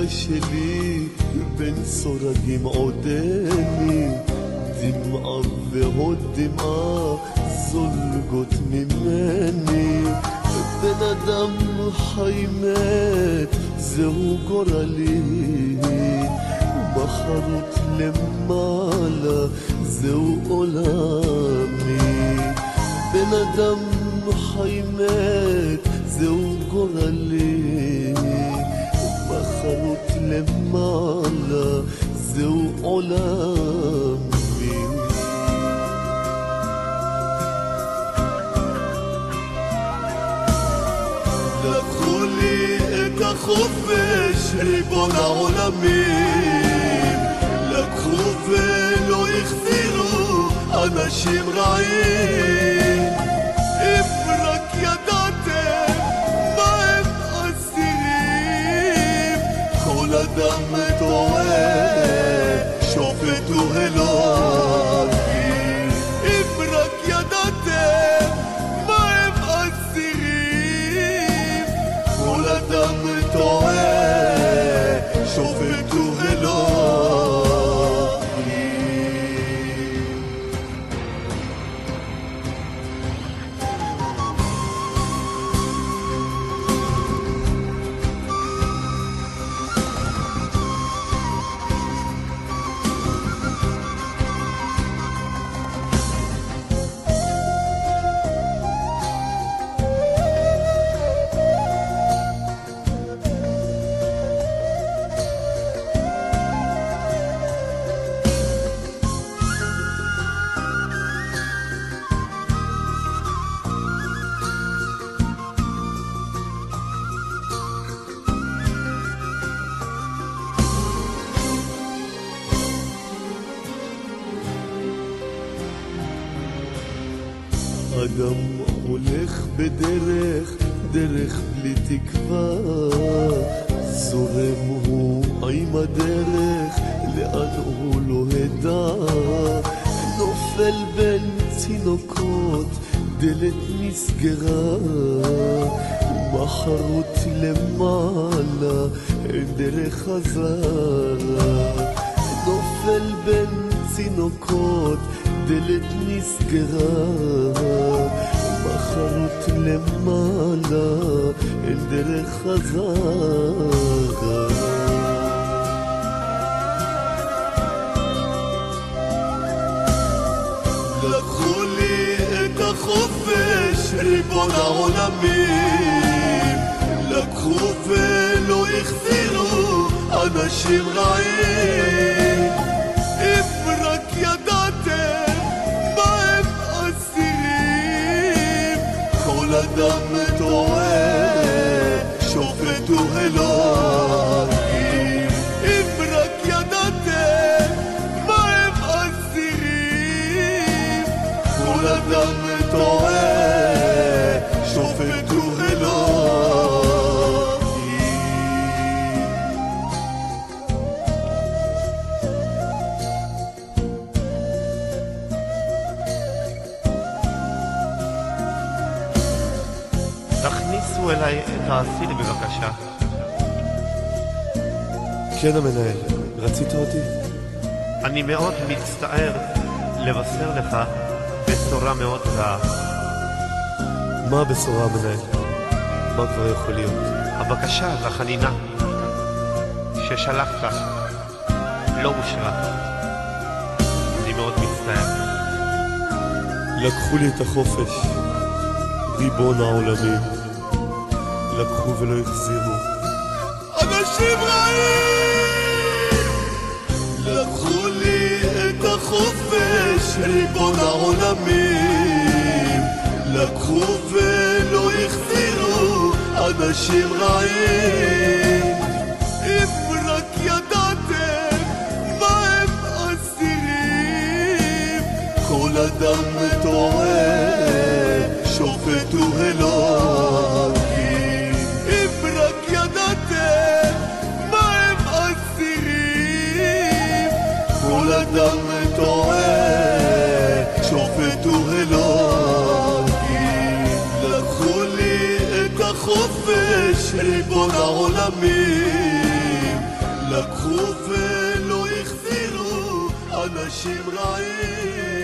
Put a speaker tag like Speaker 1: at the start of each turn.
Speaker 1: שלי בין סורגים עודני, דמעה ועוד דמעה זולגות ממני. בן אדם חי מת זהו גורלי, בחרות למעלה זהו עולמי. בן אדם חי מת זהו גורלי, בחרות למעלה זהו עולמי. לקחו לי את החופש ריבון העולמים, לקחו ולא החזירו אנשים רעים. אם רק ידעתם מה הם אסירים, כל אדם טועה שופט הוא אלוהים. אם רק ידעתם מה הם אסירים, כל אדם טועה שופט הוא אלוהים. אדם הולך בדרך, דרך בלי תקווה, זורם הוא עם הדרך, לאן הוא לא ידע. נופל בין צינוקות, דלת נסגרה, בחרות למעלה, אין דרך חזרה. נופל בין צינוקות, דלת נסגרה, בחרות למעלה, אין דרך חזרה. לקחו לי את החופש ריבון העולמים, לקחו ולא החזירו אנשים רעים. אם רק ידעתם מה הם אסירים, כל אדם טועה שופט הוא אלוהים. אם רק ידעתם מה הם אסירים, כל אדם טועה שופט הוא אלוהים.
Speaker 2: תכניסו אליי את האסיל בבקשה.
Speaker 1: כן המנהל, רצית אותי?
Speaker 2: אני מאוד מצטער לבשר לך בשורה מאוד רעה.
Speaker 1: מה הבשורה המנהל? מה כבר יכול להיות?
Speaker 2: הבקשה לחנינה ששלחת לא אושרה. אני מאוד מצטער.
Speaker 1: לקחו לי את החופש ריבון העולמים, לקחו ולא החזירו אנשים רעים. לקחו לי את החופש ריבון העולמים, לקחו ולא החזירו אנשים רעים. אם רק ידעתם מה הם אסירים, כל אדם טועה שופט הוא אלוהים. אם רק ידעתם מה הם אסירים, כל אדם טועה שופט הוא אלוהים. לקחו לי את החופש ריבון העולמים,
Speaker 3: לקחו ולא החזירו אנשים רעים